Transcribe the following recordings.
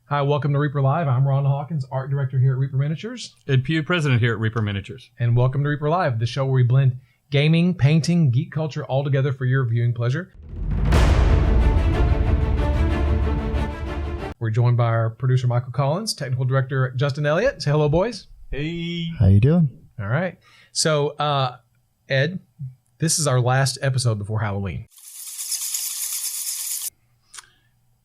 Hi, welcome to Reaper Live. I'm Ron Hawkins, art director here at Reaper Miniatures. Ed Pugh, president here at Reaper Miniatures. And welcome to Reaper Live, the show where we blend gaming, painting, geek culture all together for your viewing pleasure. We're joined by our producer, Michael Collins, technical director, Justin Elliott. Say hello, boys. Hey. How you doing? All right. So, Ed, this is our last episode before Halloween.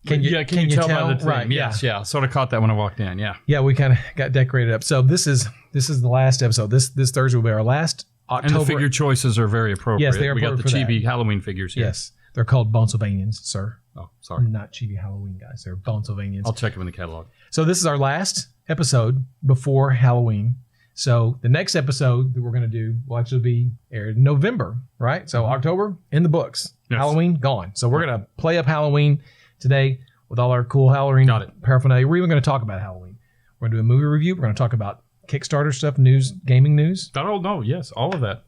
Can you tell by the theme? Right, Yes, yeah. Sort of caught that when I walked in, yeah. Yeah, we kind of got decorated up. So this is the last episode. This Thursday will be our last October. And the figure choices are very appropriate. Yes, they are We got the appropriate for chibi Halloween figures here. Yes, they're called Bonsylvanians, sir. Oh, sorry. Not chibi Halloween guys. They're Bonsylvanians. I'll check them in the catalog. So this is our last episode before Halloween. So the next episode that we're going to do will actually be aired in November, right? So October, in the books. Yes. Halloween, gone. So we're going to play up Halloween today with all our cool Halloween paraphernalia. We're even going to talk about Halloween. We're going to do a movie review. We're going to talk about Kickstarter stuff, news, gaming news. Oh, no, yes, all of that.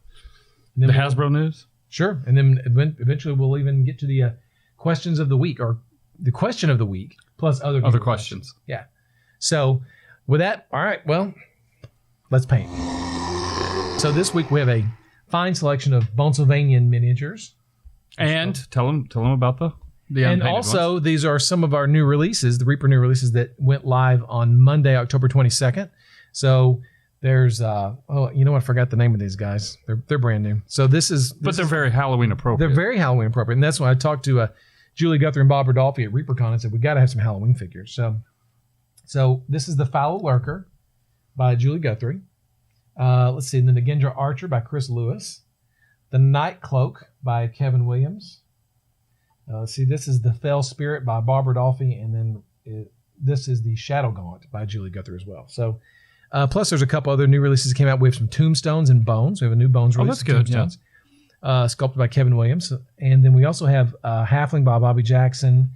The Hasbro news? Sure. And then eventually we'll even get to the questions of the week, or the question of the week, plus other questions. Yeah. So with that, all right, well, let's paint. So this week we have a fine selection of Bonsylvanian miniatures. And tell them about the and also, ones. These are some of our new releases, the Reaper new releases that went live on Monday, October 22nd. So there's, I forgot the name of these guys. They're brand new. So but they're very Halloween appropriate. They're very Halloween appropriate. And that's when I talked to Julie Guthrie and Bob Rodolfi at ReaperCon and said, we got to have some Halloween figures. So this is the Foul Lurker by Julie Guthrie. Let's see. And then the Gendra Archer by Chris Lewis. The Night Cloak by Kevin Williams. This is the Fell Spirit by Bob Rodolfi, and then this is the Shadow Gaunt by Julie Guthrie as well. So, plus there's a couple other new releases that came out. We have some Tombstones and Bones. We have a new Bones release. Oh, that's good. Tombstones, sculpted by Kevin Williams, and then we also have Halfling by Bobby Jackson,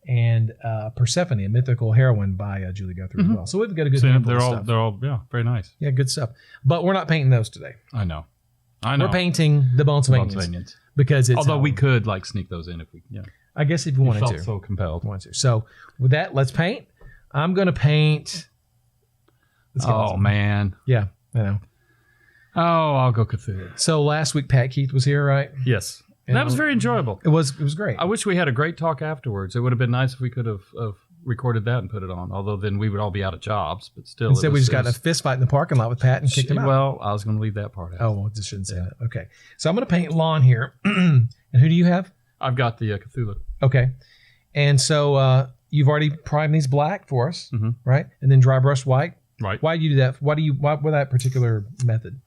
and Persephone, a mythical heroine by Julie Guthrie as well. So we've got a good handful of stuff. They're all very nice. Yeah, good stuff. But we're not painting those today. I know. We're painting the Bonsylvanians. Because it's although we could sneak those in if we I guess if you wanted felt to. so compelled. So with that, let's paint. I'm going to paint. Oh man. Yeah, I know. Oh, I'll go Cthulhu. So last week Pat Keith was here, right? Yes. And that was very enjoyable. It was great. I wish we had a great talk afterwards. It would have been nice if we could have recorded that and put it on. Although then we would all be out of jobs, but still. Instead, we just got in a fist fight in the parking lot with Pat and kicked him out. Well, I was going to leave that part out. Oh, well, just shouldn't say that. Okay. So I'm going to paint Lon here. And who do you have? I've got the Cthulhu. Okay. And so you've already primed these black for us, right? And then dry brush white. Right. Why do you do that? Why that particular method?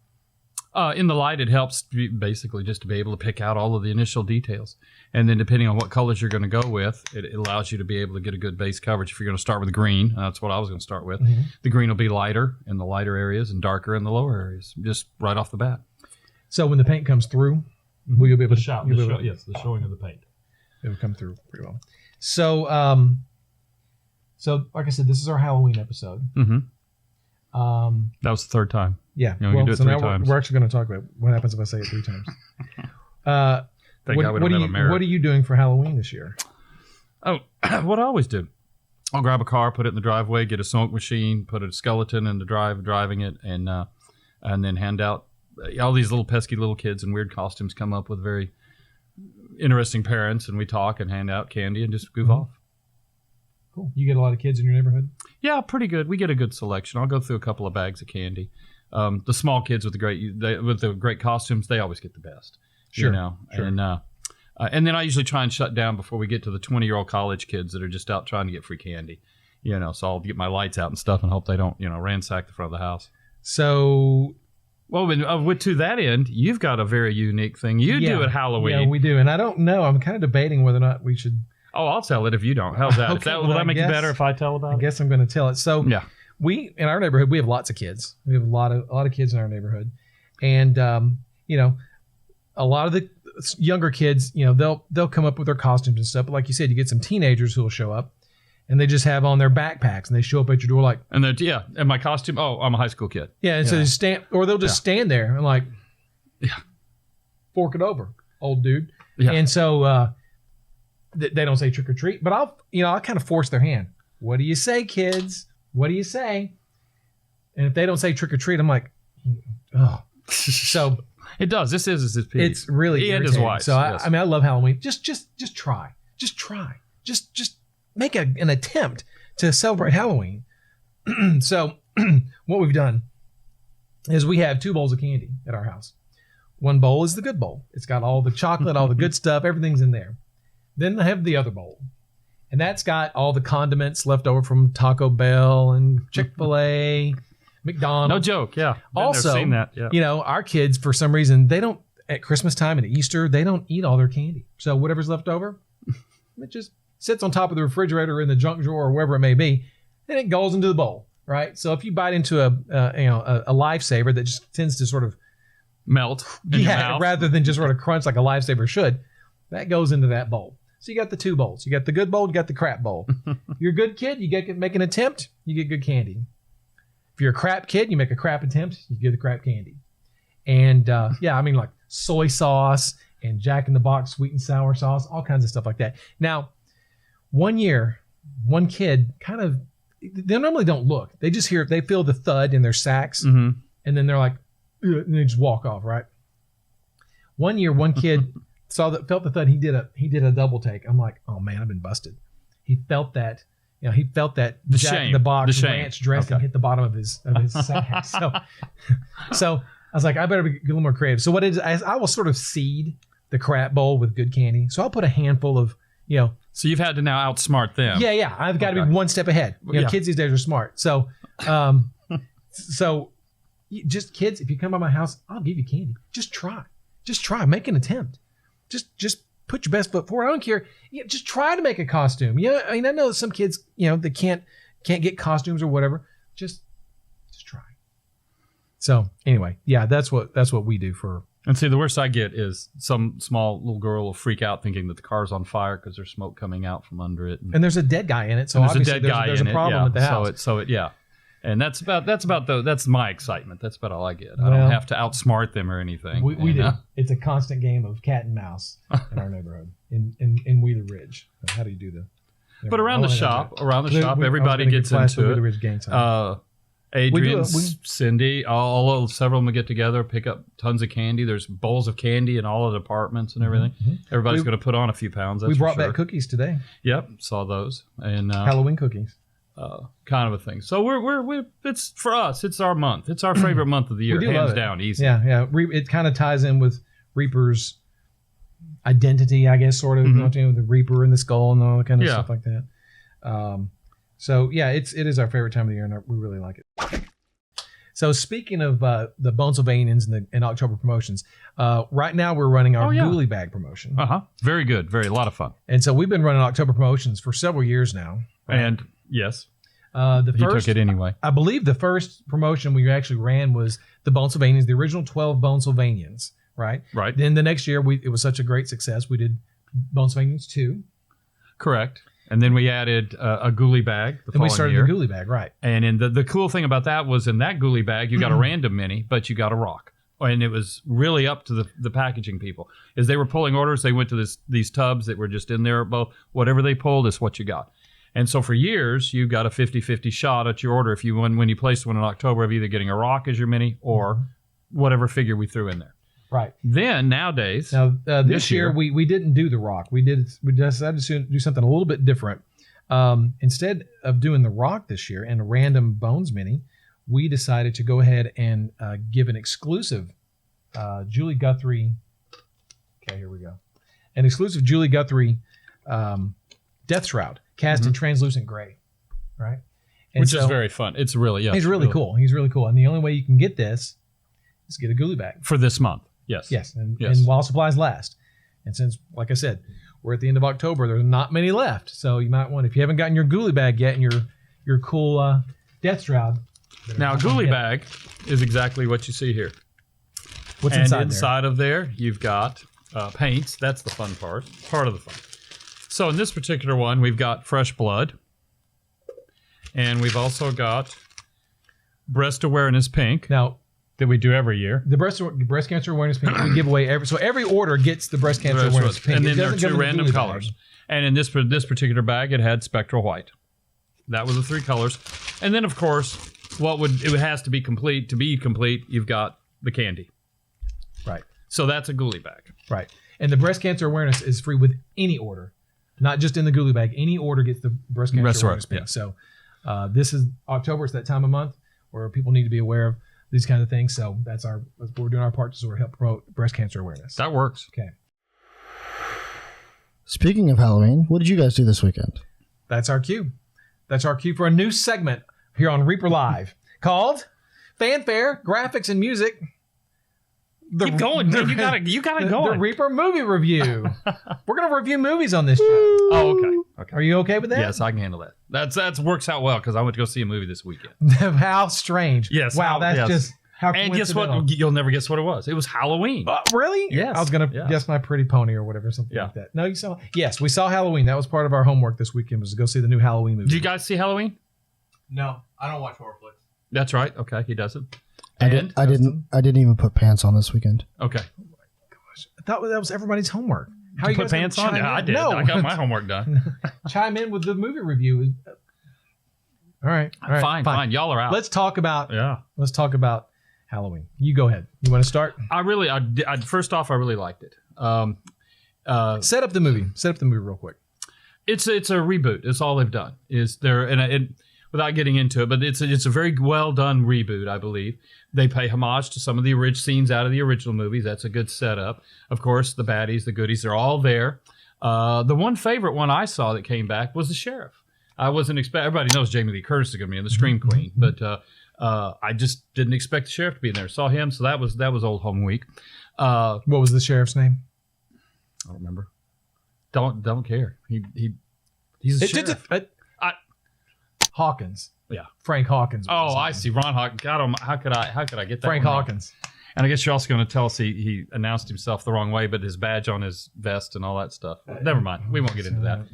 In the light, it helps basically just to be able to pick out all of the initial details. And then depending on what colors you're going to go with, it allows you to be able to get a good base coverage. If you're going to start with the green, that's what I was going to start with. The green will be lighter in the lighter areas and darker in the lower areas, just right off the bat. So when the paint comes through, will you be able to show? Yes, the showing of the paint. It will come through pretty well. So, like I said, this is our Halloween episode. That was the third time. Yeah. We do it three times. We're actually going to talk about what happens if I say it 3 times. Thank God we don't have a mirror. What are you doing for Halloween this year? Oh, what I always do. I'll grab a car, put it in the driveway, get a smoke machine, put a skeleton in the driving it, and then hand out all these little pesky little kids in weird costumes come up with very interesting parents, and we talk and hand out candy and just goof off. Cool. You get a lot of kids in your neighborhood? Yeah, pretty good. We get a good selection. I'll go through a couple of bags of candy. The small kids with the great costumes, they always get the best. Sure. Sure. And then I usually try and shut down before we get to the 20-year-old college kids that are just out trying to get free candy. So I'll get my lights out and stuff and hope they don't, ransack the front of the house. So, well, to that end, you've got a very unique thing you do at Halloween. Yeah, we do. And I don't know. I'm kind of debating whether or not we should. Oh, I'll tell it if you don't. How's that? Okay, Will that make it better if I tell about it? I guess I'm going to tell it. So yeah. We, in our neighborhood, we have lots of kids. We have a lot of kids in our neighborhood. And, a lot of the younger kids, they'll come up with their costumes and stuff. But like you said, you get some teenagers who will show up and they just have on their backpacks and they show up at your door like. And and my costume, I'm a high school kid. Yeah, and so they'll just stand there and like, fork it over, old dude. Yeah. And so they don't say trick or treat, but I'll kind of force their hand. What do you say, kids? What do you say? And if they don't say trick or treat, I'm like, oh. So it does. This is his piece. It's really he and irritating. his wife. So yes. I mean, I love Halloween. Just try. Just try. Just make an attempt to celebrate Halloween. So what we've done is we have 2 bowls of candy at our house. One bowl is the good bowl. It's got all the chocolate, all the good stuff, everything's in there. Then I have the other bowl. And that's got all the condiments left over from Taco Bell and Chick-fil-A, McDonald's. No joke, yeah. Also, seen that. Yeah. You know, our kids, for some reason, they don't, at Christmas time and at Easter, they don't eat all their candy. So whatever's left over, it just sits on top of the refrigerator or in the junk drawer or wherever it may be, and it goes into the bowl, right? So if you bite into a lifesaver that just tends to sort of melt in your mouth, rather than just sort of crunch like a lifesaver should, that goes into that bowl. So you got the 2 bowls. You got the good bowl, you got the crap bowl. You're a good kid, you make an attempt, you get good candy. If you're a crap kid, you make a crap attempt, you get the crap candy. And I mean, like soy sauce and Jack in the Box sweet and sour sauce, all kinds of stuff like that. Now, one year, one kid they normally don't look. They just they feel the thud in their sacks, and then they're like, ugh, and they just walk off, right? One year, one kid felt the thud. He did a double take. I'm like, oh man, I've been busted. He felt that. He felt that the Jack shame, in the Box the ranch dressing hit the bottom of his sack. So I was like, I better be a little more creative. So what it is, I will sort of seed the crap bowl with good candy. So I'll put a handful of, So you've had to now outsmart them. Yeah. I've got to be one step ahead. Kids these days are smart. So, just kids, if you come by my house, I'll give you candy. Just try. Make an attempt. Just put your best foot forward. I don't care. Just try to make a costume. Yeah, I mean, I know some kids, they can't get costumes or whatever. Just try. So anyway, yeah, that's what we do for. And see, the worst I get is some small little girl will freak out thinking that the car's on fire because there's smoke coming out from under it. And there's a dead guy in it, so obviously there's a problem at the house. And that's my excitement. That's about all I get. I don't have to outsmart them or anything. We do. It's a constant game of cat and mouse in our neighborhood in Wheeler Ridge. How do you do the? But around the shop, everybody gets into it. Ridge gang time. Adrian, Cindy, several of them get together, pick up tons of candy. There's bowls of candy in all of the departments and everything. Mm-hmm. Everybody's going to put on a few pounds. We brought back cookies today. Yep, saw those and Halloween cookies. Kind of a thing. So we're it's for us. It's our month. It's our favorite month of the year, hands down, easy. Yeah. It kind of ties in with Reaper's identity, I guess, sort of. Mm-hmm. The Reaper and the skull and all that kind of stuff like that. So yeah, it is our favorite time of the year, and we really like it. So speaking of the Bonsylvanians and October promotions, right now we're running our Ghoulie Bag promotion. Very good, a lot of fun. And so we've been running October promotions for several years now. Right? And yes, he took it anyway. I believe the first promotion we actually ran was the Bonsylvanians, the original 12 Bonsylvanians, right? Right. Then the next year it was such a great success, we did Bonsylvanians 2. Correct. And then we added a Ghoulie Bag the following year. And we started the Ghoulie Bag, right. And in the cool thing about that was in that Ghoulie Bag, you got a random mini, but you got a rock. And it was really up to the packaging people. As they were pulling orders, they went to these tubs that were just in there. Whatever they pulled is what you got. And so for years, you got a 50-50 shot at your order if you when you placed one in October of either getting a rock as your mini or whatever figure we threw in there. Right. Then nowadays, this year we didn't do the rock. We decided to do something a little bit different. Instead of doing the rock this year and a random Bones mini, we decided to go ahead and give an exclusive Julie Guthrie. Okay, here we go. An exclusive Julie Guthrie Death Shroud cast in translucent gray, right? And which is very fun. It's really he's really cool. He's really cool. And the only way you can get this is get a Ghoulie Bag for this month. Yes. And while supplies last. And since, like I said, we're at the end of October, there's not many left. So you might want, if you haven't gotten your Ghoulie Bag yet and your cool Death Shroud. Now, a Ghoulie Bag is exactly what you see here. What's inside of there, you've got paints. That's the fun part of the fun. So in this particular one, we've got fresh blood. And we've also got breast awareness pink. Now, that we do every year. The breast cancer awareness pink we give away every order gets the breast cancer awareness pink. And then there are 2 random colors. And in this particular bag, it had spectral white. That was the 3 colors. And then, of course, it has to be complete. To be complete, you've got the candy. Right. So that's a ghoulie bag. Right. And the breast cancer awareness is free with any order, not just in the ghoulie bag. Any order gets the breast cancer awareness pin. Yeah. So this is October. It's that time of month where people need to be aware of these kind of things. So that's we're doing our part to sort of help promote breast cancer awareness. That works. Okay. Speaking of Halloween, what did you guys do this weekend? That's our cue. That's our cue for a new segment here on Reaper Live called Fanfare, Graphics, and Music. Keep going, man. You gotta go. The Reaper movie review. We're gonna review movies on this show. Oh, okay. Are you okay with that? Yes, I can handle that. That works out well because I went to go see a movie this weekend. How strange. Yes. Wow, that's just how And guess coincidental. what? You'll never guess what it was. It was Halloween. Really? Yes. I was gonna guess My Pretty Pony or whatever, something like that. No, you saw. Yes, we saw Halloween. That was part of our homework this weekend, was to go see the new Halloween movie. Did you guys see Halloween? No, I don't watch horror flicks. That's right. Okay, he doesn't. I didn't even put pants on this weekend. Okay. I thought that was everybody's homework. How You you put guys gonna pants on? chime Yeah, I in? did. No. I got my homework done. Chime in with the movie review. All right. Fine. Y'all are out. Let's talk about Halloween. You go ahead. You want to start? First off, I really liked it. Set up the movie. Set up the movie real quick. It's a reboot. It's all they've done. Without getting into it, but it's a very well done reboot, I believe. They pay homage to some of the scenes out of the original movies. That's a good setup. Of course, the baddies, the goodies, they're all there. The one favorite one I saw that came back was the sheriff. I wasn't expecting. Everybody knows Jamie Lee Curtis is going to be in the Scream Queen, but I just didn't expect the sheriff to be in there. Saw him, so that was old home week. What was the sheriff's name? I don't remember. Don't care. He's a sheriff. Hawkins. Yeah. Frank Hawkins. Oh, I see. Ron Hawkins. God, how could I get that? Frank Hawkins. And I guess you're also going to tell us he announced himself the wrong way, but his badge on his vest and all that stuff. Never mind. We won't get into that.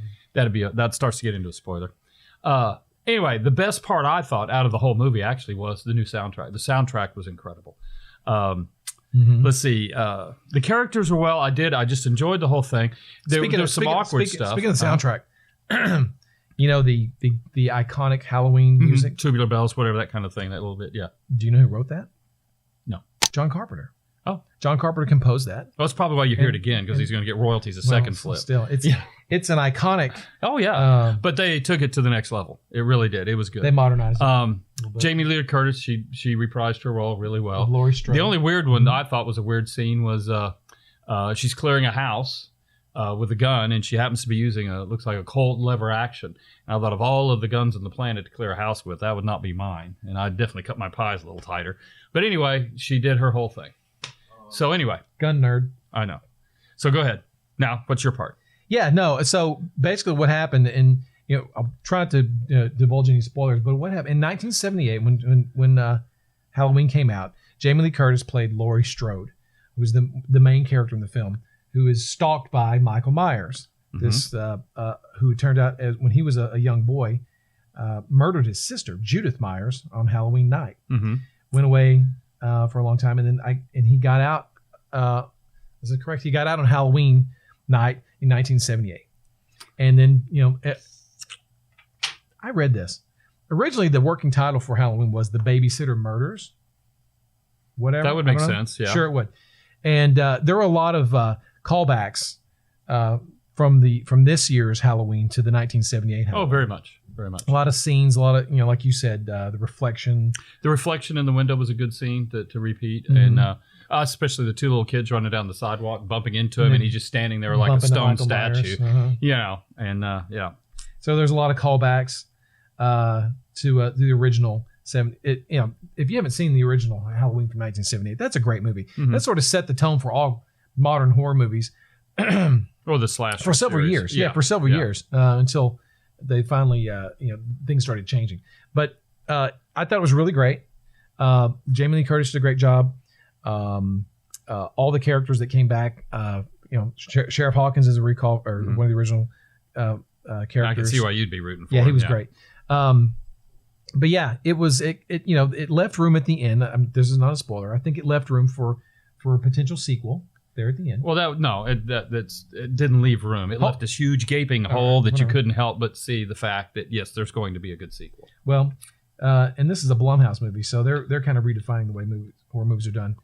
That starts to get into a spoiler. Anyway, the best part I thought out of the whole movie actually was the new soundtrack. The soundtrack was incredible. Let's see. The characters were well. I just enjoyed the whole thing. There was some awkward stuff. Speaking of the soundtrack, you know the iconic Halloween music, tubular bells, whatever, that kind of thing. That little bit, yeah. Do you know who wrote that? No, John Carpenter. Oh, John Carpenter composed that. Well, that's probably why you hear it again, because he's going to get royalties a second flip. Still, it's an iconic. Oh yeah, but they took it to the next level. It really did. It was good. They modernized it. Jamie Lee Curtis, she reprised her role really well. Laurie Strode. The only weird one that I thought was a weird scene was she's clearing a house with a gun, and she happens to be using looks like a Colt lever action. And I thought, of all of the guns on the planet to clear a house with, that would not be mine. And I'd definitely cut my pies a little tighter. But anyway, she did her whole thing. So anyway. Gun nerd. I know. So go ahead. Now, what's your part? Yeah, no. So basically what happened, and I'll try not to divulge any spoilers, but what happened in 1978 when Halloween came out, Jamie Lee Curtis played Laurie Strode, who was the main character in the film, who is stalked by Michael Myers, this who turned out, when he was a young boy, murdered his sister, Judith Myers, on Halloween night. Went away for a long time, and then he got out. Is it correct? He got out on Halloween night in 1978, and then I read this. Originally, the working title for Halloween was The Babysitter Murders. Whatever. That would make sense. Yeah, sure it would. And there were a lot of callbacks from this year's Halloween to the 1978 Halloween. Oh, very much. Very much. A lot of scenes, a lot of, like you said, the reflection. The reflection in the window was a good scene to repeat. And especially the two little kids running down the sidewalk, bumping into him, and he's just standing there like a stone statue. Yeah. So there's a lot of callbacks to the original. If you haven't seen the original Halloween from 1978, that's a great movie. That sort of set the tone for all modern horror movies. Or the slasher for several series. years. For several years until they finally, things started changing. But I thought it was really great. Jamie Lee Curtis did a great job. All the characters that came back, Sheriff Hawkins is a recall, or one of the original characters. I can see why you'd be rooting for him. Yeah, he was great. But yeah, it left room at the end. This is not a spoiler. I think it left room for a potential sequel. there at the end. Well, it didn't leave room. It left this huge gaping hole that you couldn't help but see the fact that, yes, there's going to be a good sequel. Well, and this is a Blumhouse movie, so they're kind of redefining the way horror movies are done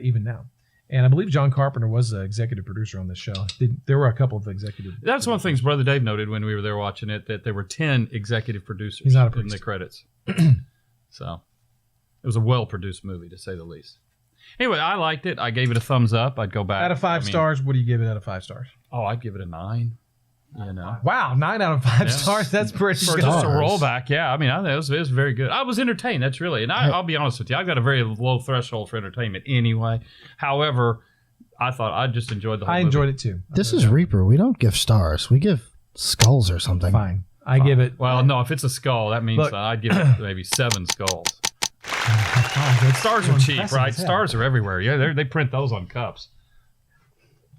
even now. And I believe John Carpenter was the executive producer on this show. There were a couple of executive. That's one of the things Brother Dave noted when we were there watching it, that there were 10 executive producers He's not a in the credits. So it was a well-produced movie, to say the least. Anyway, I liked it. I gave it a thumbs up. I'd go back. Out of 5 stars, what do you give it out of 5 stars? Oh, I'd give it a 9. You know. Wow, 9 out of 5 stars. That's pretty for good. just a rollback. Yeah, I mean, it was very good. I was entertained. That's really, and I'll be honest with you, I've got a very low threshold for entertainment anyway. However, I thought I just enjoyed the whole movie. Enjoyed it too. This is Reaper. We don't give stars. We give skulls or something. Fine. I give it. Well, no, if it's a skull, that means I'd give it maybe 7 skulls. Stars are cheap, right? Stars are everywhere. Yeah, they print those on cups.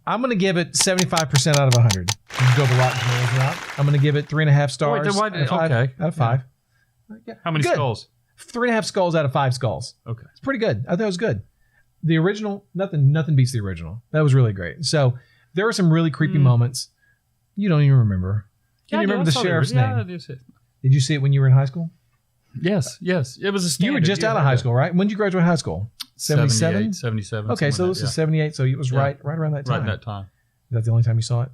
I'm going to give it 75% out of 100. You go the Rotten Tomatoes route. I'm going to give it 3.5 stars. Okay. Out of 5. Yeah. How many skulls? 3.5 skulls out of 5 skulls. Okay. It's pretty good. I thought it was good. The original, nothing beats the original. That was really great. So there were some really creepy moments. You don't even remember. Can you remember the sheriff's name? Yeah, I do see it. Did you see it when you were in high school? Yes. It was a standard. You were just out of high school, right? When did you graduate high school? 77? 77. Okay, so this is 78, so it was right around that time. Right in that time. Is that the only time you saw it?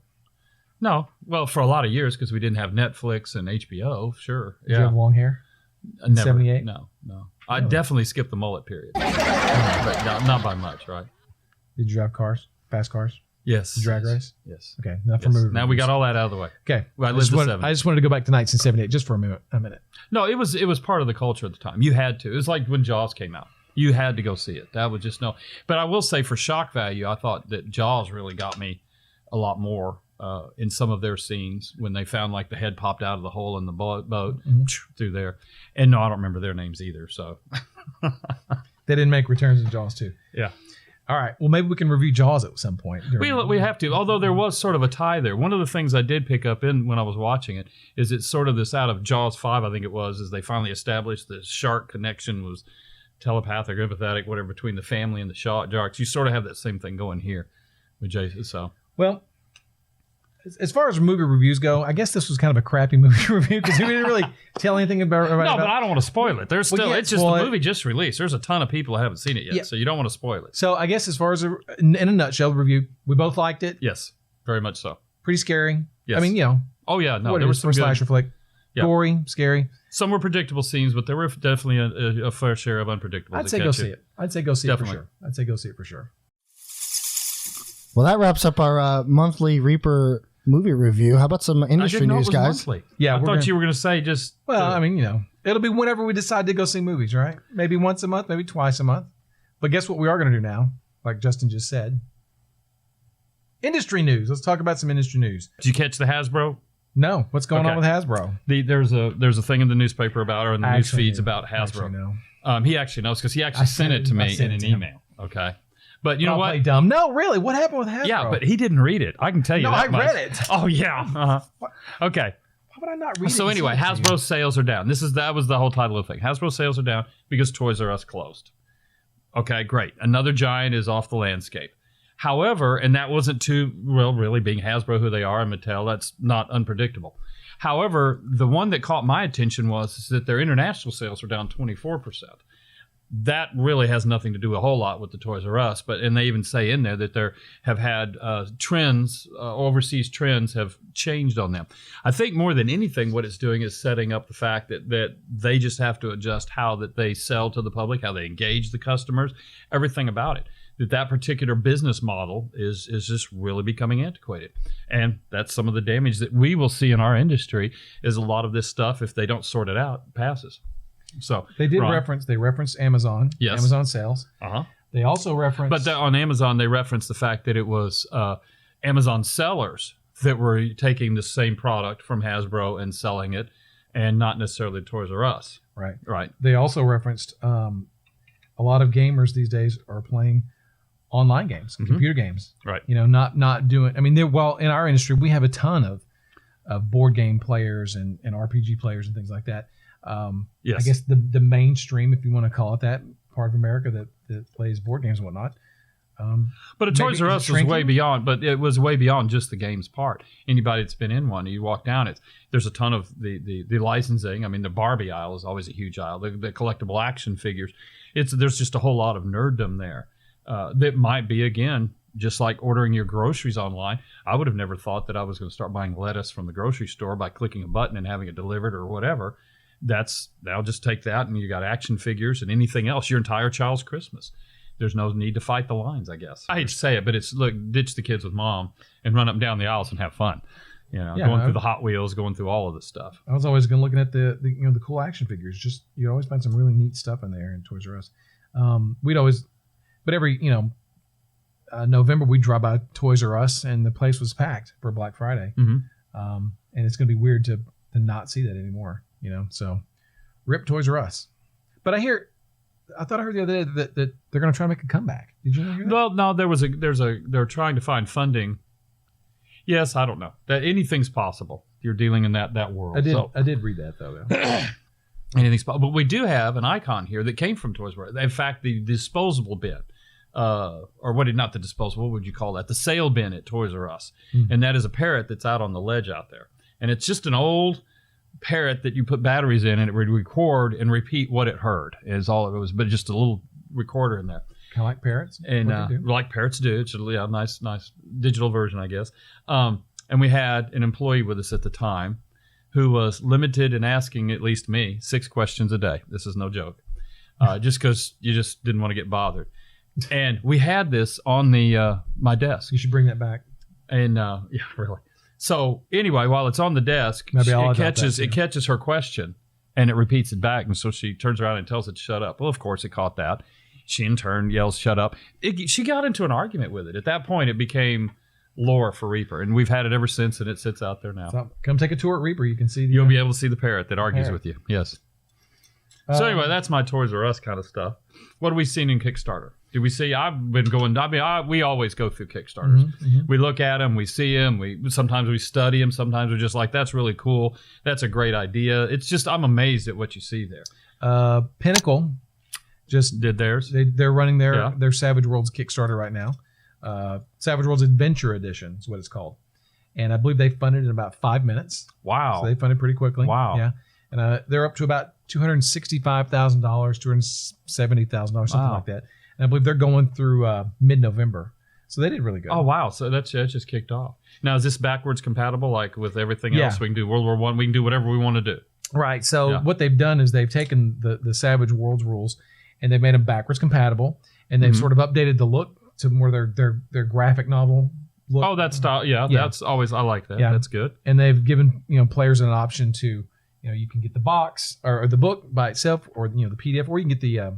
No. Well, for a lot of years, because we didn't have Netflix and HBO, sure. Did you have long hair? Never. 78? No. I definitely skipped the mullet period. But not by much, right? Did you drive cars? Fast cars? Yes. Drag race? Yes. Okay, not for movie. Now we got all that out of the way. Okay. Well, I just wanted to go back to 1978 just for a minute. No, it was part of the culture at the time. You had to. It was like when Jaws came out. You had to go see it. That was just no. But I will say, for shock value, I thought that Jaws really got me a lot more in some of their scenes when they found like the head popped out of the hole in the boat through there. And no, I don't remember their names either. So they didn't make returns in Jaws 2. Yeah. All right. Well, maybe we can review Jaws at some point. We have to. Although there was sort of a tie there. One of the things I did pick up in when I was watching it is it's sort of this out of Jaws 5, I think it was, is they finally established the shark connection was telepathic, empathetic, whatever, between the family and the sharks. You sort of have that same thing going here with Jason. So, well, as far as movie reviews go, I guess this was kind of a crappy movie review because we didn't really tell anything about. No, but I don't want to spoil it. There's still, it's just the movie it. Just released. There's a ton of people that haven't seen it yet, so you don't want to spoil it. So I guess as far as in a nutshell, the review, we both liked it. Yes, very much so. Pretty scary. Yes. I mean, Oh yeah, no, there was some slasher flick. Yeah. Gory, scary. Some were predictable scenes, but there were definitely a fair share of unpredictable. I'd say go see it. I'd say go see it for sure. Well, that wraps up our monthly Reaper movie review. How about some industry news, guys? Monthly. Yeah, I thought you were going to say just. Well, I mean, it'll be whenever we decide to go see movies, right? Maybe once a month, maybe twice a month. But guess what we are going to do now? Like Justin just said. Industry news. Let's talk about some industry news. Did you catch the Hasbro? No. What's going on with Hasbro? There's a thing in the newspaper about, or in the news feeds about Hasbro. He actually knows because he actually sent it to me in an email. Okay. But you know what? Dumb. No, really. What happened with Hasbro? Yeah, but he didn't read it. I can tell you that much. I read it. Oh, yeah. Okay. Why would I not read it? So anyway, Hasbro sales are down. That was the whole title of the thing. Hasbro sales are down because Toys R Us closed. Okay, great. Another giant is off the landscape. However, and that wasn't really being Hasbro who they are and Mattel, that's not unpredictable. However, the one that caught my attention was that their international sales are down 24%. That really has nothing to do a whole lot with the Toys R Us, and they even say in there that there have had trends, overseas trends have changed on them. I think more than anything, what it's doing is setting up the fact that they just have to adjust how that they sell to the public, how they engage the customers, everything about it. That particular business model is just really becoming antiquated. And that's some of the damage that we will see in our industry is a lot of this stuff, if they don't sort it out, passes. So they did reference Amazon, yes. Amazon sales. They also referenced... But on Amazon, they referenced the fact that it was Amazon sellers that were taking the same product from Hasbro and selling it, and not necessarily Toys R Us. Right. They also referenced a lot of gamers these days are playing online games, computer games. Right. Not doing... I mean, in our industry, we have a ton of board game players and RPG players and things like that. Yes. I guess the mainstream, if you want to call it that, part of America that plays board games and whatnot, But a Maybe Toys R is it Us was way shrinking? beyond. But it was way beyond just the games part. Anybody that's been in one, you walk down it. There's a ton of the licensing. I mean, the Barbie aisle is always a huge aisle. The collectible action figures. There's just a whole lot of nerddom there. That might be, again, just like ordering your groceries online. I would have never thought that I was going to start buying lettuce from the grocery store by clicking a button and having it delivered or whatever. I'll just take that, and you got action figures and anything else. Your entire child's Christmas. There's no need to fight the lines, I guess. I hate to say it, but it's ditch the kids with mom and run up and down the aisles and have fun. Going through the Hot Wheels, going through all of this stuff. I was always looking at the cool action figures. Just you always find some really neat stuff in there in Toys R Us. But every November we'd drive by Toys R Us and the place was packed for Black Friday. Mm-hmm. And it's going to be weird to not see that anymore. So rip Toys R Us. But I thought I heard the other day that they're going to try to make a comeback. Did you hear that? Well, no, they're trying to find funding. Yes, I don't know. That anything's possible. You're dealing in that world. I did read that though. Anything's possible. But we do have an icon here that came from Toys R Us. In fact, the disposable bin, not the disposable, what would you call that? The sale bin at Toys R Us. Mm-hmm. And that is a parrot that's out on the ledge out there. And it's just an old parrot that you put batteries in and it would record and repeat what it heard is all it was, but just a little recorder in there. Kind of like parrots? And like parrots do. It's a nice digital version, I guess. And we had an employee with us at the time who was limited in asking, at least me, 6 questions a day. This is no joke. Just because you just didn't want to get bothered. And we had this on my desk. You should bring that back. And yeah, really. So anyway, while it's on the desk, it catches her question and it repeats it back. And so she turns around and tells it to shut up. Well, of course, it caught that. She in turn yells, "Shut up." She got into an argument with it. At that point, it became lore for Reaper. And we've had it ever since, and it sits out there now. So come take a tour at Reaper. You can see You'll be able to see the parrot that argues with you. Yes. So anyway, that's my Toys R Us kind of stuff. What have we seen in Kickstarter? Did we see? I've been going. We always go through Kickstarters. Mm-hmm. We look at them, we see them. Sometimes we study them. Sometimes we're just like, "That's really cool. That's a great idea." It's just I'm amazed at what you see there. Pinnacle just did theirs. They're running their Savage Worlds Kickstarter right now. Savage Worlds Adventure Edition is what it's called, and I believe they funded in about 5 minutes. Wow! So they funded pretty quickly. Wow! Yeah, and they're up to about $265,000, $270,000, something like that. And I believe they're going through mid-November. So they did really good. Oh, wow. So that just kicked off. Now, is this backwards compatible? Like with everything else, we can do World War I. We can do whatever we want to do. Right. So what they've done is they've taken the Savage Worlds rules and they've made them backwards compatible. And they've sort of updated the look to more their graphic novel look. Oh, that style. Yeah. That's always, I like that. Yeah. That's good. And they've given players an option to, you can get the box or the book by itself or, the PDF, or you can get the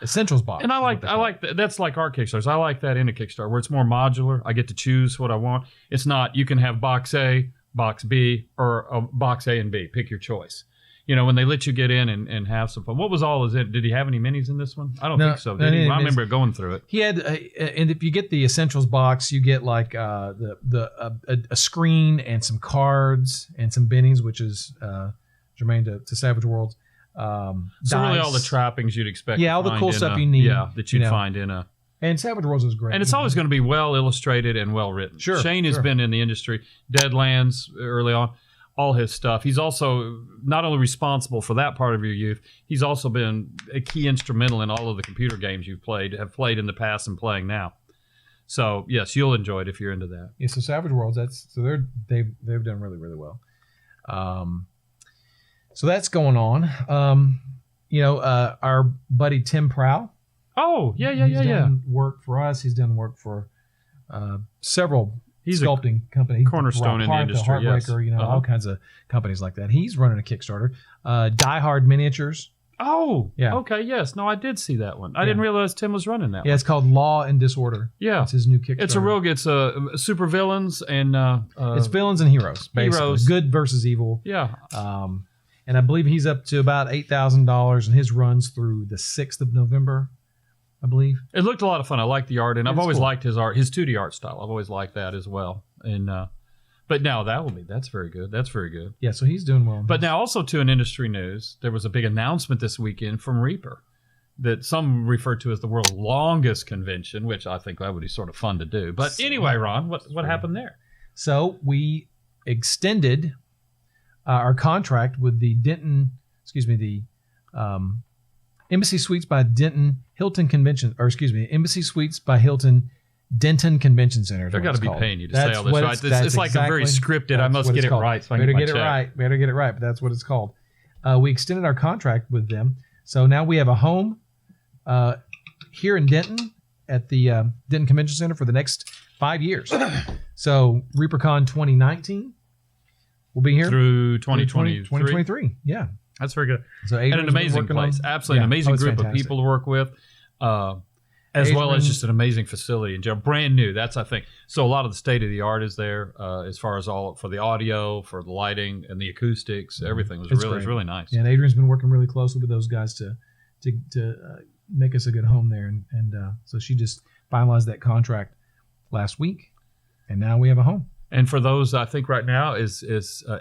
essentials box. And I like that. That's like our Kickstarters. I like that in a Kickstarter where it's more modular. I get to choose what I want. It's not you can have box A, box B, or box A and B. Pick your choice. When they let you get in and have some fun. What was all is it? Did he have any minis in this one? I don't think so. Did he? I remember going through it. He had, and if you get the essentials box, you get like a screen and some cards and some bennies, which is germane to Savage Worlds. So really all the trappings you'd expect. Yeah, all the cool stuff you need. Yeah, that you'd find in a. And Savage Worlds is great. And it's always going to be well illustrated and well written. Sure. Shane has been in the industry, Deadlands early on, all his stuff. He's also not only responsible for that part of your youth, he's also been a key instrumental in all of the computer games have played in the past and playing now. So yes, you'll enjoy it if you're into that. Yeah, so Savage Worlds, they've done really, really well. So that's going on. Our buddy Tim Prow. Oh, yeah. He's done work for us. He's done work for several sculpting companies. Cornerstone in the industry, Heartbreaker, all kinds of companies like that. He's running a Kickstarter. Die Hard Miniatures. Oh, yeah. Okay, yes. No, I did see that one. I didn't realize Tim was running that one. Yeah, it's called Law and Disorder. Yeah. It's his new Kickstarter. It's super villains and... it's villains and heroes, basically. Heroes. Good versus evil. Yeah. And I believe he's up to about $8,000, and his runs through the 6th of November, I believe. It looked a lot of fun. I liked the art, and I've always liked his art, his 2D art style. I've always liked that as well. And but now that's very good. That's very good. Yeah, so he's doing well. But now also to an industry news, there was a big announcement this weekend from Reaper that some refer to as the world's longest convention, which I think that would be sort of fun to do. But anyway, Ron, what happened there? So we extended our contract with the Embassy Suites by Embassy Suites by Hilton Denton Convention Center. They're got to be paying you to say all this, right? It's like a very scripted. I must get it right. So Better get it right. Better get it right. But that's what it's called. We extended our contract with them, so now we have a home here in Denton at the Denton Convention Center for the next 5 years. So ReaperCon 2019 will be here through 2023. Yeah, that's very good. So and an amazing place, absolutely an amazing group of people to work with, as well as just an amazing facility and brand new. That's I think so. A lot of the state of the art is there as far as all for the audio, for the lighting, and the acoustics. Everything was really nice. Yeah, and Adrian's been working really closely with those guys to make us a good home there, and so she just finalized that contract last week, and now we have a home. And for those, I think right now is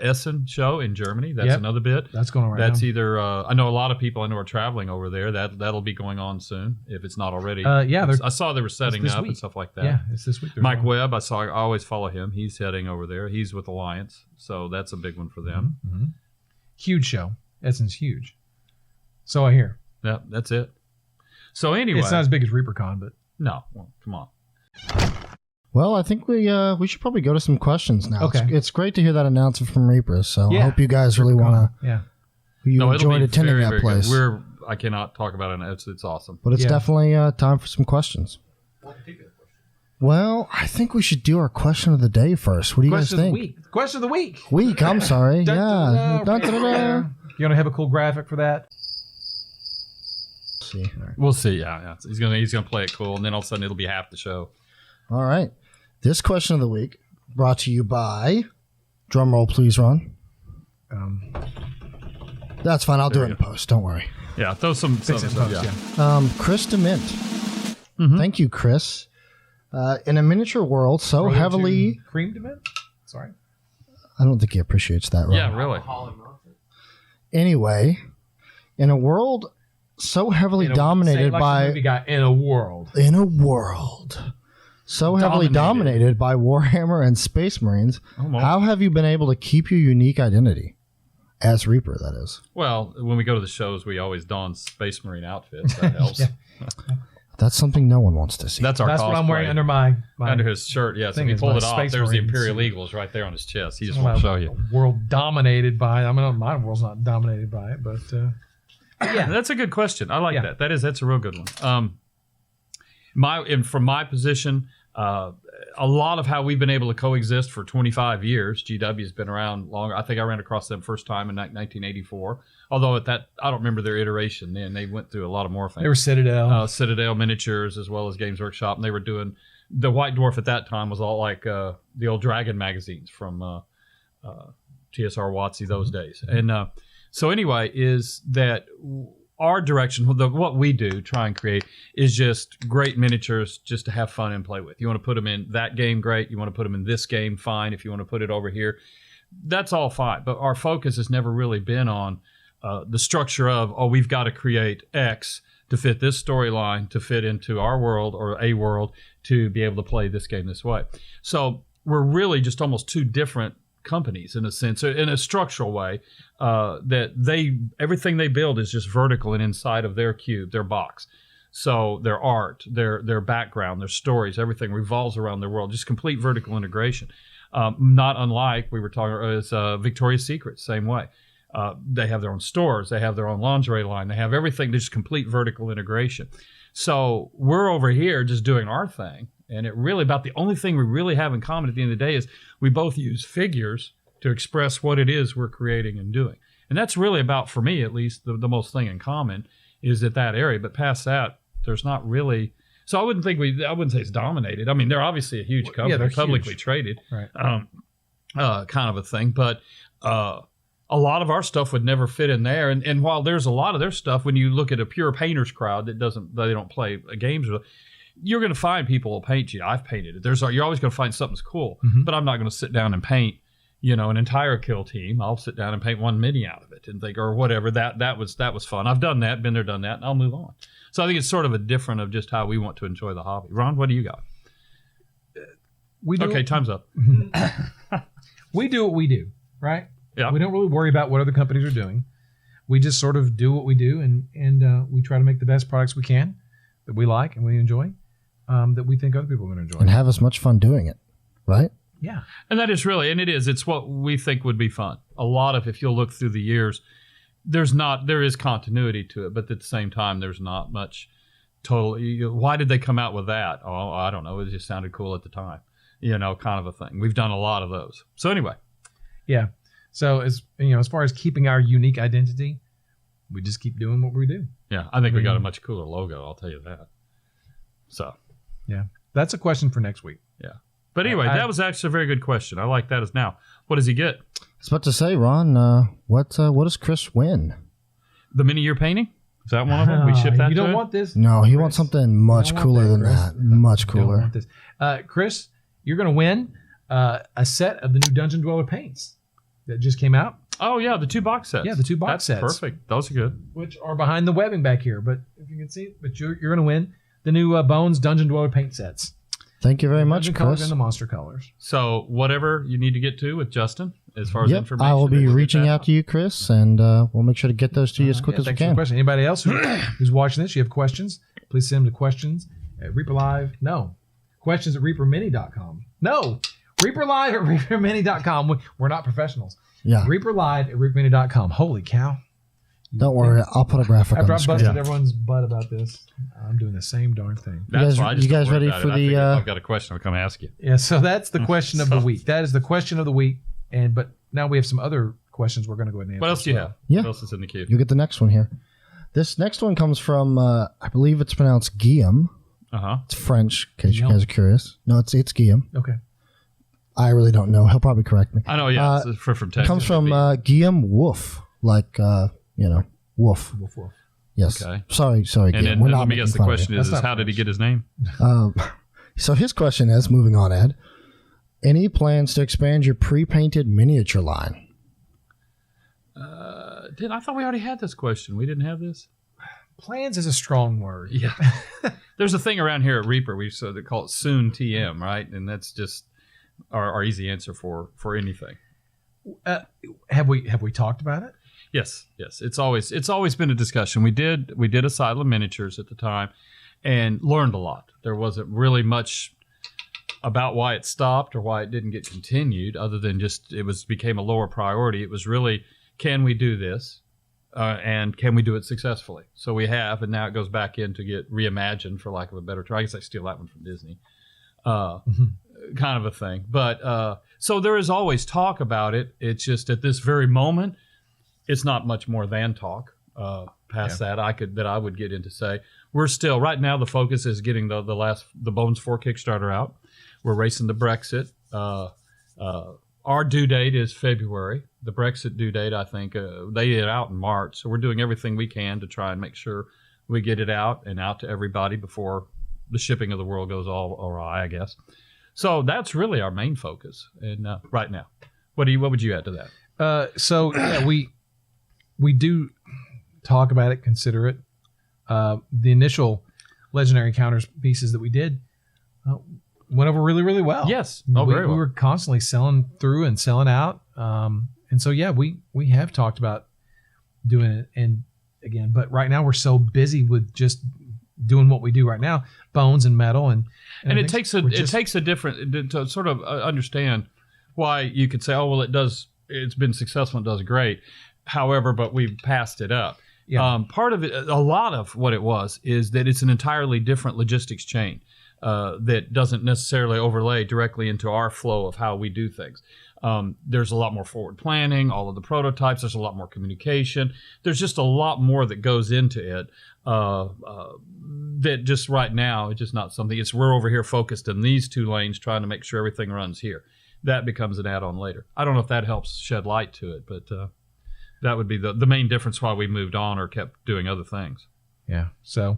Essen show in Germany. That's another bit. That's going on right That's now. either I know a lot of people I know are traveling over there. That'll be going on soon if it's not already. Yeah, I saw they were setting up week. and stuff like that. Yeah, it's this week. Mike Webb, I always follow him. He's heading over there. He's with Alliance, so that's a big one for them. Mm-hmm. Huge show. Essen's huge. So I hear. Yeah, that's it. So anyway, it's not as big as ReaperCon, but no. Well, come on. Well, I think we should probably go to some questions now. Okay. It's great to hear that announcement from Reapers. So Yeah. I hope you guys really want to. Yeah. You enjoyed attending very, that very place. good. I cannot talk about it. It's awesome. But it's definitely time for some questions. Well, I think we should do our question of the day first. What do you guys think? Question of the week. Week. I'm sorry. Dun, Yeah. dun, dun. Dun, dun, dun. You want to have a cool graphic for that? Let's see. All right. We'll see. Yeah. He's gonna play it cool, and then all of a sudden it'll be half the show. All right. This question of the week brought to you by. Drum roll, please, Ron. That's fine. I'll do it in post. Don't worry. Yeah. Throw some Fix it in stuff. post, Yeah. Chris DeMint. Mhm. Thank you, Chris. In a miniature world so heavily. Creamed a bit? Sorry. I don't think he appreciates that, Ron. Yeah. Really. Anyway, in a world so heavily dominated by. Movie guy in a world. In a world so heavily dominated by Warhammer and Space Marines, Almost. how have you been able to keep your unique identity? As Reaper, that is. Well, when we go to the shows, we always don Space Marine outfits. That helps. Yeah. That's something no one wants to see. That's What I'm wearing under my under his shirt. Yeah, so thing he is pulled my it off. Space There's the Marine Imperial suit. Eagles right there on his chest. He just won't show you. World dominated by. I mean, my world's not dominated by it, but Yeah, that's a good question. I like Yeah. that. That's a real good one. From my position, a lot of how we've been able to coexist for 25 years. GW's been around longer. I think I ran across them first time in 1984. Although at that, I don't remember their iteration then. They went through a lot of morphing. they were Citadel. Citadel Miniatures as well as Games Workshop, and they were doing the White Dwarf at that time was all like the old Dragon magazines from TSR WotC those days. And so anyway, is that our direction, what we do, try and create, is just great miniatures just to have fun and play with. You want to put them in that game, great. You want to put them in this game, fine. If you want to put it over here, that's all fine. But our focus has never really been on the structure of, we've got to create X to fit this storyline, to fit into our world or a world, to be able to play this game this way. So we're really just almost two different companies in a sense, in a structural way, that everything they build is just vertical and inside of their cube, their box. So their art, their background, their stories, everything revolves around their world, just complete vertical integration. Not unlike we were talking as Victoria's Secret, same way. They have their own stores, they have their own lingerie line, they have everything, just complete vertical integration. So we're over here just doing our thing. And it really about the only thing we really have in common at the end of the day is we both use figures to express what it is we're creating and doing. And that's really about, for me at least, the most thing in common is at that area. But past that, there's not really. So I wouldn't say it's dominated. I mean, they're obviously a huge company, Yeah, they're publicly huge. traded, Right. kind of a thing. But a lot of our stuff would never fit in there. And while there's a lot of their stuff, when you look at a pure painters crowd they don't play games with, you're going to find people will paint you. I've painted it. You're always going to find something's cool, but I'm not going to sit down and paint, an entire kill team, I'll sit down and paint one mini out of it and think, or whatever. That was fun. I've done that, been there, done that, and I'll move on. So I think it's sort of a different of just how we want to enjoy the hobby. Ron, what do you got? Okay, time's up. We do what we do, right? Yeah. We don't really worry about what other companies are doing. We just sort of do what we do, and we try to make the best products we can that we like and we enjoy, that we think other people are going to enjoy. And have as much fun doing it, right? Yeah. And that is really, and it's what we think would be fun. A lot of, if you'll look through the years, there is continuity to it, but at the same time, there's not much total. Why did they come out with that? Oh, I don't know. It just sounded cool at the time, kind of a thing. We've done a lot of those. So anyway. Yeah. So as far as keeping our unique identity, we just keep doing what we do. Yeah. I think we got a much cooler logo. I'll tell you that. So. Yeah. That's a question for next week. Yeah. But anyway, that was actually a very good question. I like that as now. What does he get? I was about to say, Ron, what does Chris win? The mini you're painting? Is that one of them? We ship that You to don't him? want this? No, he Chris. wants something much cooler than that. Much You don't cooler. want this. Chris, you're going to win a set of the new Dungeon Dweller paints that just came out, Oh, yeah, the 2 box sets. Yeah, the 2 box That's sets. perfect. Those are good. which are behind the webbing back here. But if you can see, but you're going to win the new Bones Dungeon Dweller paint sets. Thank you very much, Dungeon colors Chris. and the monster colors. So whatever you need to get to with Justin as far as Yep, information. I will be we'll get reaching that out to you, Chris, and we'll make sure to get those to you as quick as we Thanks for the can. question. Anybody else who's watching this, you have questions, please send them to questions at Reaper Live. No. Questions at ReaperMini.com. No. Reaper Live at ReaperMini.com. We're not professionals. Yeah, Reaper Live at ReaperMini.com. Holy cow. don't worry, I'll put a graphic on After the I screen. busted everyone's butt about this, I'm doing the same darn thing. That's guys- why I just you guys don't worry ready about for it. I the, figured if I've got a question, I'll come ask you. Yeah, so that's the question of the week. That is the question of the week. But now we have some other questions we're going to go ahead and answer. What else do you have? Yeah. What else is in the queue? You'll get the next one here. This next one comes from, I believe it's pronounced Guillaume. Uh-huh. It's French, in case you Guillaume. guys are curious. No, it's Guillaume. Okay. I really don't know. He'll probably correct me. I know, yeah. Uh, it's from It Texas. comes from Guillaume Wolf, like, Wolf. Wolf, wolf. Yes. Okay. Sorry, And Guillaume. then We're let not me guess, making the fun of you. question That's is not how did he French. get his name? So his question is, moving on, Ed, any plans to expand your pre-painted miniature line? I thought we already had this question. We didn't have this? Plans is a strong word. Yeah. There's a thing around here at Reaper. They call it soon TM, right? And that's just our easy answer for anything. Have we talked about it? Yes. It's always been a discussion. We did Asylum Miniatures at the time and learned a lot. There wasn't really much about why it stopped or why it didn't get continued, other than just became a lower priority. It was really, can we do this? And can we do it successfully? So we have, and now it goes back in to get reimagined, for lack of a better term. I guess I steal that one from Disney. Kind of a thing. But so there is always talk about it. It's just at this very moment, it's not much more than talk. Past that, I would get into say we're still right now. The focus is getting the Bones 4 Kickstarter out. We're racing to Brexit. Our due date is February. The Brexit due date, I think, they get it out in March. So we're doing everything we can to try and make sure we get it out and out to everybody before the shipping of the world goes all awry, I guess. So that's really our main focus. And right now, what would you add to that? So yeah, we do talk about it, consider it. The initial Legendary Encounters pieces that we did went over really, really well. Yes. we Very well. were constantly selling through and selling out. And so yeah, we have talked about doing it. And again, but right now we're so busy with just doing what we do right now, bones and metal, and it takes a different to sort of understand why you could say, oh well, it's been successful, it does great. However, but we've passed it up. Yeah. Part of it, a lot of what it was, is that it's an entirely different logistics chain that doesn't necessarily overlay directly into our flow of how we do things. There's a lot more forward planning, all of the prototypes. There's a lot more communication. There's just a lot more that goes into it that just right now, it's just not something. We're over here focused in these two lanes trying to make sure everything runs here. That becomes an add-on later. I don't know if that helps shed light to it, but that would be the main difference why we moved on or kept doing other things. Yeah. So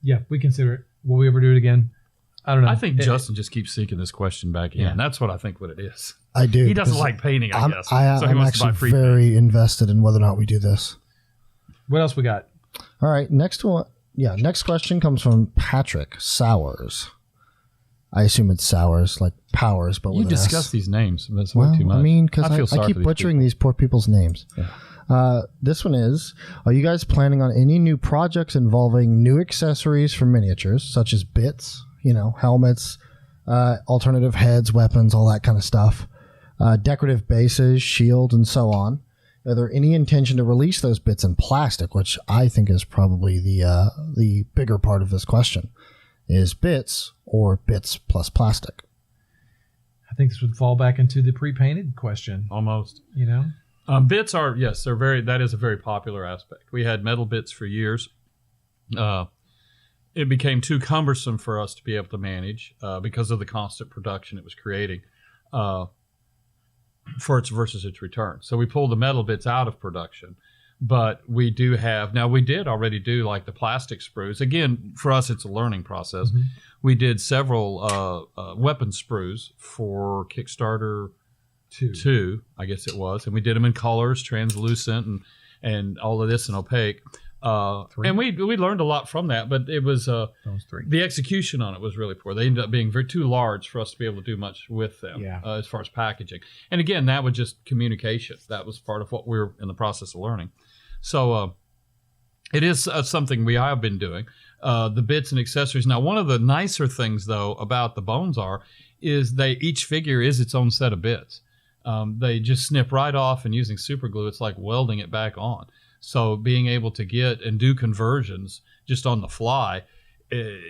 yeah, we consider it. Will we ever do it again? I don't know. I think Justin just keeps seeking this question back in. Yeah. That's what I think what it is. I do. He doesn't 'cause like painting, I guess. I'm wants to buy actually free very invested in whether or not we do this. What else we got? All right, next one. Yeah, next question comes from Patrick Sowers. I assume it's Sowers, like Powers, but You with an S. discuss these names. That's way too much. I mean, because feel sorry I keep for these butchering these poor people's names. Yeah. This one is, are you guys planning on any new projects involving new accessories for miniatures, such as bits, helmets, alternative heads, weapons, all that kind of stuff, decorative bases, shields, and so on? Are there any intention to release those bits in plastic, which I think is probably the bigger part of this question, is bits or bits plus plastic? I think this would fall back into the pre-painted question. Almost. Bits are, yes, that is a very popular aspect. We had metal bits for years. It became too cumbersome for us to be able to manage because of the constant production it was creating versus its return. So we pulled the metal bits out of production. But we do have, now we did already do like the plastic sprues. Again, for us, it's a learning process. Mm-hmm. We did several weapon sprues for Kickstarter 2, I guess it was. And we did them in colors, translucent, and all of this in opaque. And we learned a lot from that, but it was the execution on it was really poor. They ended up being too large for us to be able to do much with them as far as packaging. And again, that was just communication. That was part of what we were in the process of learning. So it is something we have been doing. The bits and accessories. Now, one of the nicer things, though, about the bones is each figure is its own set of bits. They just snip right off, and using super glue, it's like welding it back on. So being able to get and do conversions just on the fly,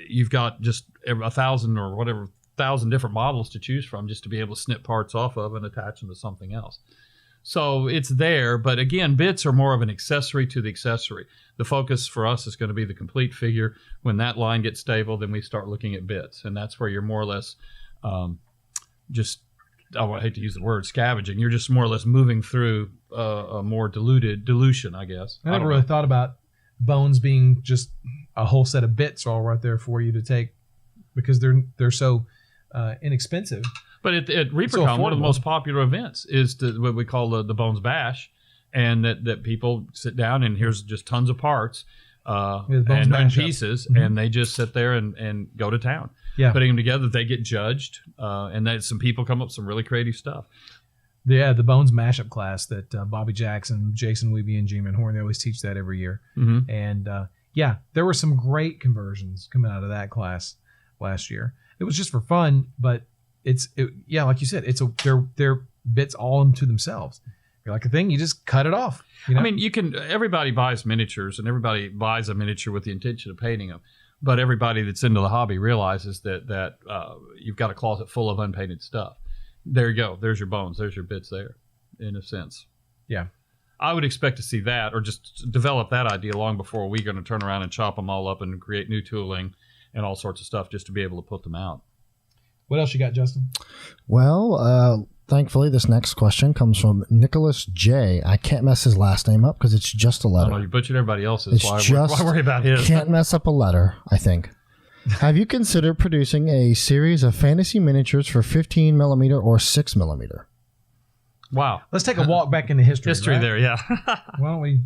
you've got just 1,000 or whatever 1,000 different models to choose from just to be able to snip parts off of and attach them to something else. So it's there, but again, bits are more of an accessory to the accessory. The focus for us is going to be the complete figure. When that line gets stable, then we start looking at bits, and that's where you're more or less just, I hate to use the word scavenging. You're just more or less moving through a more dilution, I guess. I never really thought about bones being just a whole set of bits all right there for you to take because they're so inexpensive. But at ReaperCon, one of the most popular events is what we call the Bones Bash, and that people sit down and here's just tons of parts and pieces, mm-hmm. and they just sit there and go to town. Yeah. Putting them together, they get judged, and then some people come up with some really creative stuff. Yeah, the Bones mashup class that Bobby Jackson, Jason Weeby, and G-Man Horn, they always teach that every year. Mm-hmm. And there were some great conversions coming out of that class last year. It was just for fun, but like you said, they're bits all into themselves. You're like a thing, you just cut it off. I mean, everybody buys miniatures, and everybody buys a miniature with the intention of painting them. But everybody that's into the hobby realizes that you've got a closet full of unpainted stuff. There you go. There's your bones. There's your bits there, in a sense. Yeah. I would expect to see that, or just develop that idea long before we're going to turn around and chop them all up and create new tooling and all sorts of stuff just to be able to put them out. What else you got, Justin? Well, thankfully, this next question comes from Nicholas J. I can't mess his last name up because it's just a letter. Oh, no, you butchered everybody else's. Why worry about his? Can't mess up a letter, I think. Have you considered producing a series of fantasy miniatures for 15 millimeter or 6 millimeter? Wow. Let's take a walk back into history. Right? There, yeah. Why don't we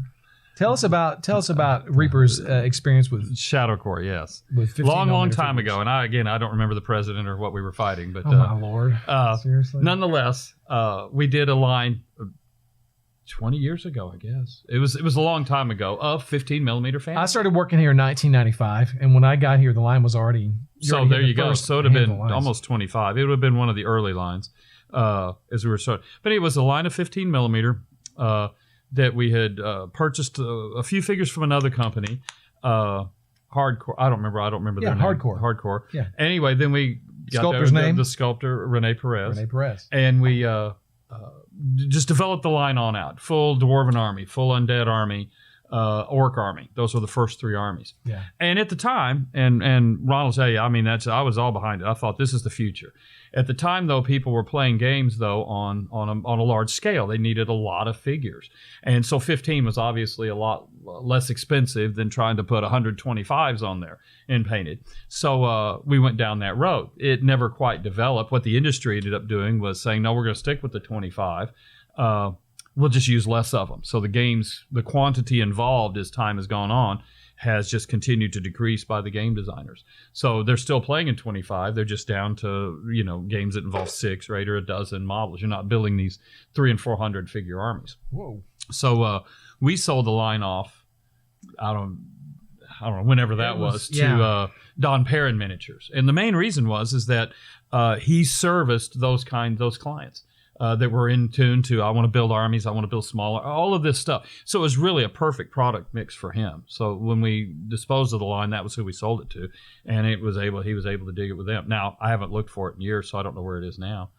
tell us about Reaper's experience with Shadow Corps? Yes, with long time ago, and I don't remember the president or what we were fighting, but oh my lord, seriously. Nonetheless, we did a line 20 years ago, I guess. It was a long time ago of 15 millimeter fantasy. I started working here in 1995, and when I got here, the line was already. So there you go. So it would have been almost 25. It would have been one of the early lines as we were starting. But it was a line of 15 millimeter that we had purchased a few figures from another company. Hardcore. I don't remember their name. Hardcore. Yeah. Anyway, then we got the sculptor Rene Perez. And we just developed the line on out. Full Dwarven army, full undead army, orc army. Those were the first 3 armies. Yeah. And at the time, and Ron will tell you, I mean, I was all behind it. I thought this is the future. At the time, though, people were playing games, though, on a large scale. They needed a lot of figures. And so 15 was obviously a lot less expensive than trying to put 125s on there and painted. So we went down that road. It never quite developed. What the industry ended up doing was saying, no, we're going to stick with the 25. We'll just use less of them. So the quantity involved as time has gone on has just continued to decrease by the game designers. So they're still playing in 25. They're just down to, games that involve 6 or 8 or a dozen models. You're not building these 300 and 400 figure armies. Whoa. So we sold the line off, I don't know, whenever that was to Don Perrin Miniatures. And the main reason is that he serviced those clients. That were in tune to, I want to build armies, I want to build smaller, all of this stuff. So it was really a perfect product mix for him. So when we disposed of the line, that was who we sold it to, and he was able to dig it with them. Now, I haven't looked for it in years, so I don't know where it is now.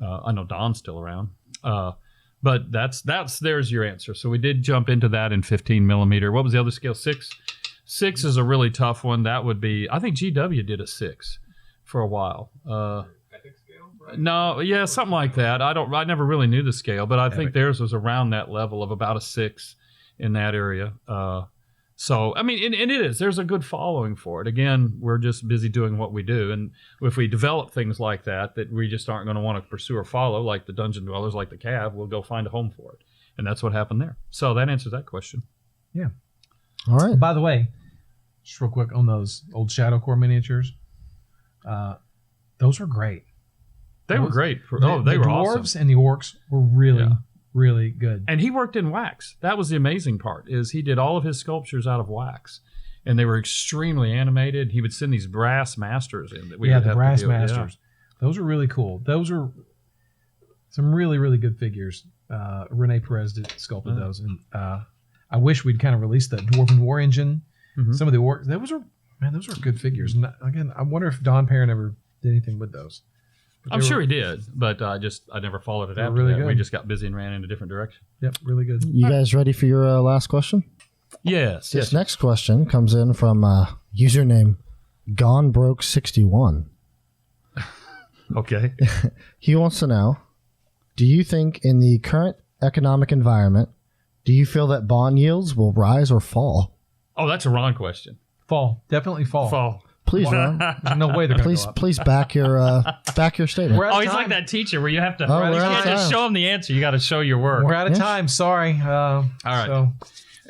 I know Don's still around. But there's your answer. So we did jump into that in 15 millimeter. What was the other scale? 6? 6 is a really tough one. That would be, I think GW did a 6 for a while. No, yeah, something like that. I never really knew the scale, but I think theirs was around that level of about a 6 in that area. So, I mean, and it is. There's a good following for it. Again, we're just busy doing what we do. And if we develop things like that we just aren't going to want to pursue or follow, like the Dungeon Dwellers, like the Cav, we'll go find a home for it. And that's what happened there. So that answers that question. Yeah. All right. By the way, just real quick on those old Shadow Core miniatures, those were great. They were great. They the were dwarves awesome. And the orcs were really good. And he worked in wax. That was the amazing part, is he did all of his sculptures out of wax. And they were extremely animated. He would send these brass masters in that we would have brass to deal with. masters. Yeah. Those were really cool. Those are some really, really good figures. Rene Perez sculpted those. And I wish we'd kind of released the Dwarven War Engine. Mm-hmm. Some of the orcs. Those were good figures. And again, I wonder if Don Perrin ever did anything with those. I'm sure he did, but I never followed it after really that. Good. We just got busy and ran in a different direction. Yep, really good. You guys ready for your last question? Yes. This next question comes in from username GoneBroke61. Okay. He wants to know, do you think in the current economic environment, do you feel that bond yields will rise or fall? Oh, that's a Ron question. Fall. Definitely fall. Fall. Please, Ron. There's no way they're going to go up. Please back your statement. We're out of He's time. like that teacher where you have to. Oh, you we're out can't of just time. show him the answer. You got to show your work. We're out of Yes. time. Sorry. All right. So,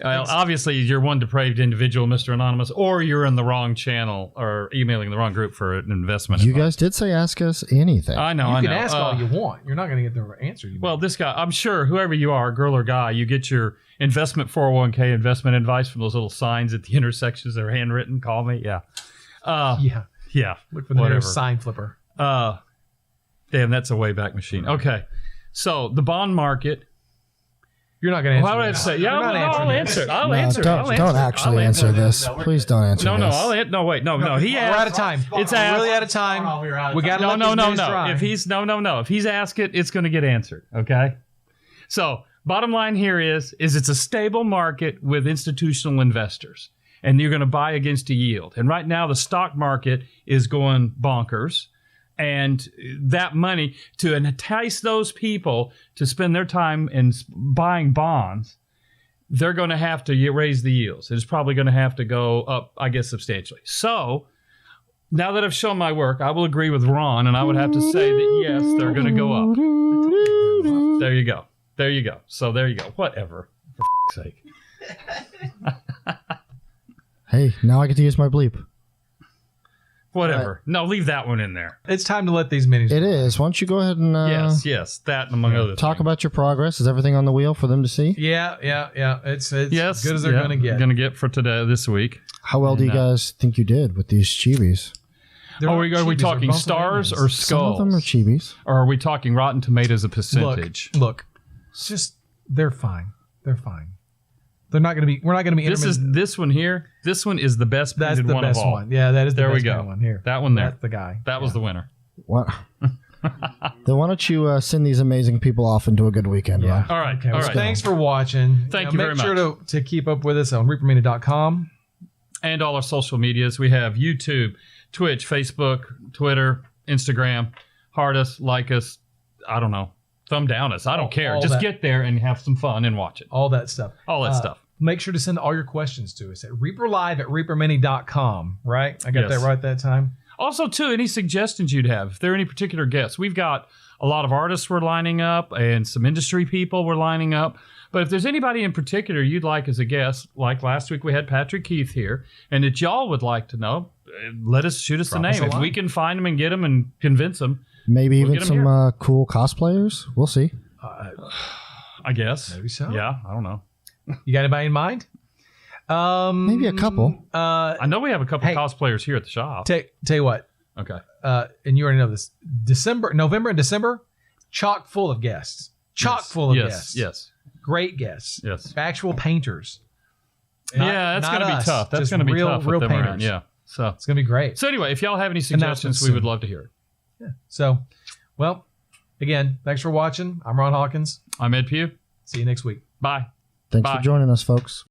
Obviously, you're one depraved individual, Mr. Anonymous, or you're in the wrong channel or emailing the wrong group for an investment. You guys did say ask us anything. I know. you can ask all you want. You're not going to get the answer you Well, want. this guy, I'm sure, whoever you are, girl or guy, you get your investment 401k investment advice from those little signs at the intersections that are handwritten. Call me. Yeah. Yeah. Look for the whatever. nearest sign flipper. Damn, that's a Wayback Machine. Okay. So the bond market. You're not going to answer Why would I that. say? You're Yeah, not well, answering I'll that. answer it. I'll No, answer it. don't actually answer this. Please don't answer No, this. no, wait, no. He We're asked. out of time. It's We're really asked. out of time. We're out of We got to No, let no, these no, minutes no. dry. If he's asked it, it's going to get answered. Okay. So bottom line here is it's a stable market with institutional investors, and you're going to buy against a yield. And right now the stock market is going bonkers. And that money, to entice those people to spend their time in buying bonds, they're going to have to raise the yields. It's probably going to have to go up, I guess, substantially. So now that I've shown my work, I will agree with Ron, and I would have to say that, yes, they're going to go up. There you go. There you go. So there you go. Whatever, for fuck's sake. Hey, now I get to use my bleep. Whatever. No, leave that one in there. It's time to let these minis. It is. Why don't you go ahead and Yes, that among other talk things. about your progress? Is everything on the wheel for them to see? Yeah. It's Yes, as good as they're going to get. Going to get for this week. How well do you guys think you did with these chibis? They're Are not we chibis, talking they're stars Pennsylvanians. or Some of them are skulls? chibis. Or are we talking Rotten Tomatoes a percentage? Look. It's just they're fine. They're fine. They're not going to be. We're not going to be. This one here. This one is the best That's painted the one best of all. one. Yeah, that is the There we best go. one here. That one there. That's the guy. That was the winner. What? Then why don't you send these amazing people off into a good weekend? Yeah. Ron? All right. Okay, All well, right. thanks for watching. Thank you very Make sure to keep up with us on reapermania.com. And all our social medias. We have YouTube, Twitch, Facebook, Twitter, Instagram. Heart us, like us. I don't know. Thumb down us. I don't care. all Just that. get there and have some fun and watch it. All that stuff. All that stuff. Make sure to send all your questions to us at reaperlive@reapermini.com, right? I got Yes. that right that time? Also, too, any suggestions you'd have, if there are any particular guests. We've got a lot of artists we're lining up and some industry people we're lining up. But if there's anybody in particular you'd like as a guest, like last week we had Patrick Keith here, and that y'all would like to know, let us shoot us a Drop us name. a If line. we can find them and get them and convince them, Maybe We'll even get 'em some cool cosplayers. We'll see. I guess. Maybe so. Yeah, I don't know. You got anybody in mind? Maybe a couple. I know we have a couple Hey. cosplayers here at the shop. Tell you what, Okay. and you already know this. November and December, chock full of guests. Chock full of guests. Yes. Great guests. Yes. Actual painters. Not- Yeah, that's not going to be us, tough. That's just going to be real- tough real with them around. painters. Yeah. So It's gonna be great. anyway, if y'all have any Announcements suggestions, we soon. would love to hear it. So, well, again, thanks for watching. I'm Ron Hawkins. I'm Ed Pugh. See you next week. Bye. Thanks Bye. for joining us, folks.